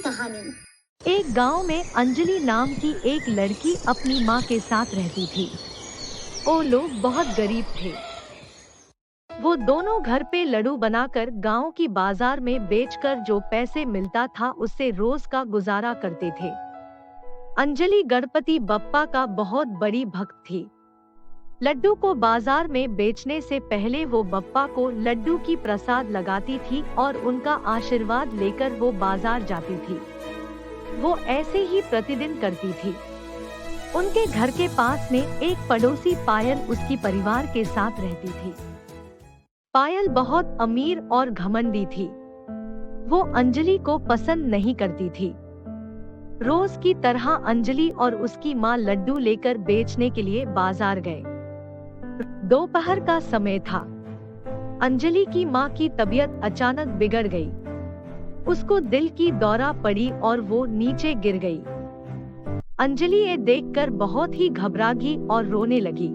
कहानी। एक गांव में अंजलि नाम की एक लड़की अपनी माँ के साथ रहती थी। वो लोग बहुत गरीब थे। वो दोनों घर पे लड्डू बनाकर गांव की बाजार में बेचकर जो पैसे मिलता था उससे रोज का गुजारा करते थे। अंजलि गणपति बप्पा का बहुत बड़ी भक्त थी। लड्डू को बाजार में बेचने से पहले वो बप्पा को लड्डू की प्रसाद लगाती थी और उनका आशीर्वाद लेकर वो बाजार जाती थी। वो ऐसे ही प्रतिदिन करती थी। उनके घर के पास में एक पड़ोसी पायल उसकी परिवार के साथ रहती थी। पायल बहुत अमीर और घमंडी थी। वो अंजलि को पसंद नहीं करती थी। रोज की तरह अंजलि और उसकी माँ लड्डू लेकर बेचने के लिए बाजार गए। दोपहर का समय था। अंजलि की माँ की तबीयत अचानक बिगड़ गई। उसको दिल की दौरा पड़ी और वो नीचे गिर गई। अंजलि ये देखकर बहुत ही घबरा गई और रोने लगी।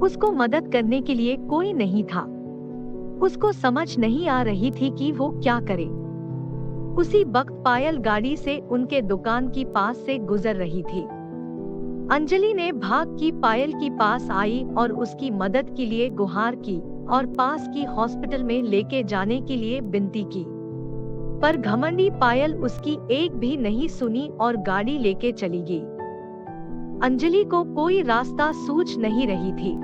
उसको मदद करने के लिए कोई नहीं था। उसको समझ नहीं आ रही थी कि वो क्या करे। उसी वक्त पायल गाड़ी से उनके दुकान की पास से गुजर रही थी। अंजलि ने भाग की पायल की पास आई और उसकी मदद के लिए गुहार की और पास की हॉस्पिटल में लेके जाने के लिए विनती की। पर घमंडी पायल उसकी एक भी नहीं सुनी और गाड़ी लेके चली गई। अंजलि को कोई रास्ता सूझ नहीं रही थी।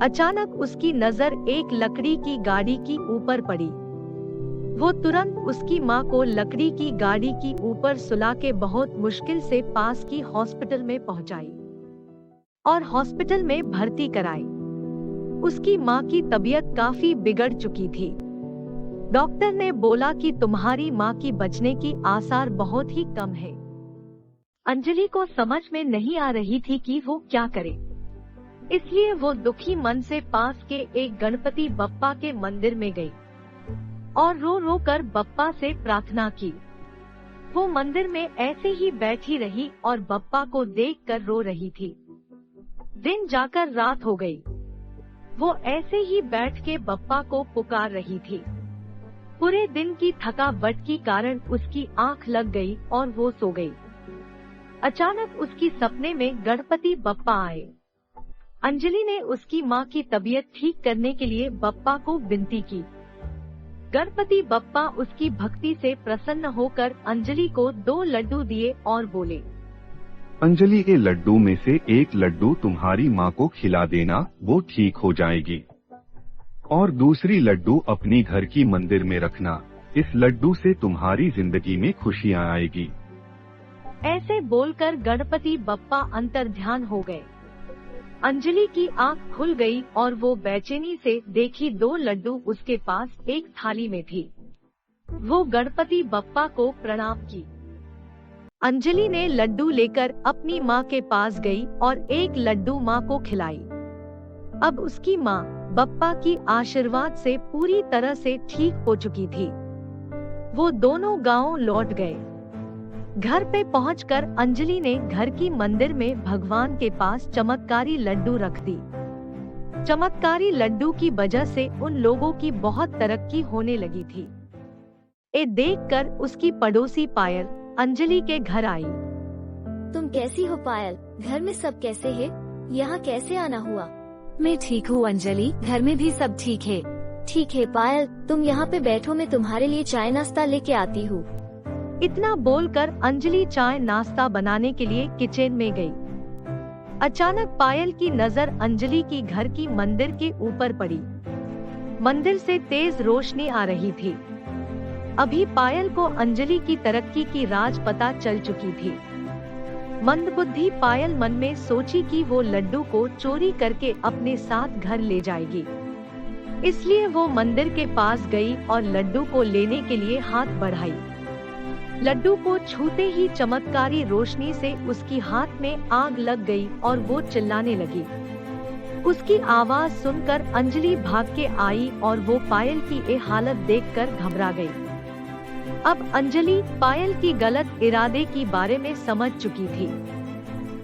अचानक उसकी नजर एक लकड़ी की गाड़ी की ऊपर पड़ी। वो तुरंत उसकी माँ को लकड़ी की गाड़ी की ऊपर सुला के बहुत मुश्किल से पास की हॉस्पिटल में पहुंचाई और हॉस्पिटल में भर्ती कराई। उसकी माँ की तबीयत काफी बिगड़ चुकी थी। डॉक्टर ने बोला कि तुम्हारी माँ की बचने की आसार बहुत ही कम है। अंजलि को समझ में नहीं आ रही थी कि वो क्या करे। इसलिए वो दुखी मन से पास के एक गणपति बप्पा के मंदिर में गई और रो रो कर बप्पा से प्रार्थना की। वो मंदिर में ऐसे ही बैठी रही और बप्पा को देखकर रो रही थी। दिन जाकर रात हो गई। वो ऐसे ही बैठ के बप्पा को पुकार रही थी। पूरे दिन की थकावट के कारण उसकी आंख लग गई और वो सो गई। अचानक उसकी सपने में गणपति बप्पा आए। अंजलि ने उसकी माँ की तबीयत ठीक करने के लिए बप्पा को विनती की। गणपति बप्पा उसकी भक्ति से प्रसन्न होकर अंजलि को 2 लड्डू दिए और बोले, अंजलि के लड्डू में से एक लड्डू तुम्हारी माँ को खिला देना, वो ठीक हो जाएगी। और दूसरी लड्डू अपनी घर की मंदिर में रखना। इस लड्डू से तुम्हारी जिंदगी में खुशियाँ आएगी। ऐसे बोलकर गणपति बप्पा अंतर्ध्यान हो गए। अंजलि की आंख खुल गई और वो बेचैनी से देखी 2 लड्डू उसके पास एक थाली में थी। वो गणपति बप्पा को प्रणाम की। अंजलि ने लड्डू लेकर अपनी माँ के पास गई और एक लड्डू माँ को खिलाई। अब उसकी माँ बप्पा की आशीर्वाद से पूरी तरह से ठीक हो चुकी थी। वो दोनों गांव लौट गए। घर पे पहुंचकर अंजलि ने घर की मंदिर में भगवान के पास चमत्कारी लड्डू रख दी। चमत्कारी लड्डू की वजह से उन लोगों की बहुत तरक्की होने लगी थी। ये देखकर उसकी पड़ोसी पायल अंजलि के घर आई। तुम कैसी हो पायल? घर में सब कैसे है? यहाँ कैसे आना हुआ? मैं ठीक हूँ अंजलि, घर में भी सब ठीक है। ठीक है पायल, तुम यहाँ पे बैठो, मैं तुम्हारे लिए चाय नाश्ता लेके आती हूँ। इतना बोलकर अंजलि चाय नाश्ता बनाने के लिए किचन में गई। अचानक पायल की नजर अंजलि की घर की मंदिर के ऊपर पड़ी। मंदिर से तेज रोशनी आ रही थी। अभी पायल को अंजलि की तरक्की की राज पता चल चुकी थी। मंदबुद्धि पायल मन में सोची कि वो लड्डू को चोरी करके अपने साथ घर ले जाएगी। इसलिए वो मंदिर के पास गई और लड्डू को लेने के लिए हाथ बढ़ाई। लड्डू को छूते ही चमत्कारी रोशनी से उसकी हाथ में आग लग गई और वो चिल्लाने लगी। उसकी आवाज सुनकर अंजलि भाग के आई और वो पायल की ये हालत देखकर घबरा गई। अब अंजलि पायल की गलत इरादे के बारे में समझ चुकी थी।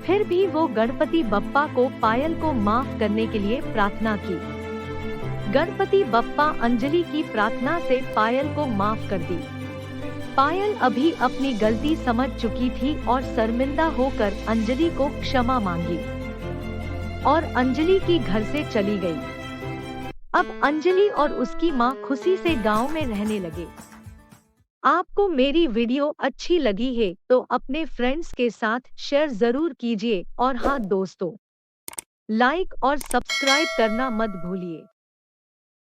फिर भी वो गणपति बप्पा को पायल को माफ करने के लिए प्रार्थना की। गणपति बप्पा अंजलि की प्रार्थना से पायल को माफ कर दी। पायल अभी अपनी गलती समझ चुकी थी और शर्मिंदा होकर अंजलि को क्षमा मांगी और अंजलि की घर से चली गई। अब अंजलि और उसकी माँ खुशी से गांव में रहने लगे। आपको मेरी वीडियो अच्छी लगी है तो अपने फ्रेंड्स के साथ शेयर जरूर कीजिए और हाँ दोस्तों, लाइक और सब्सक्राइब करना मत भूलिए।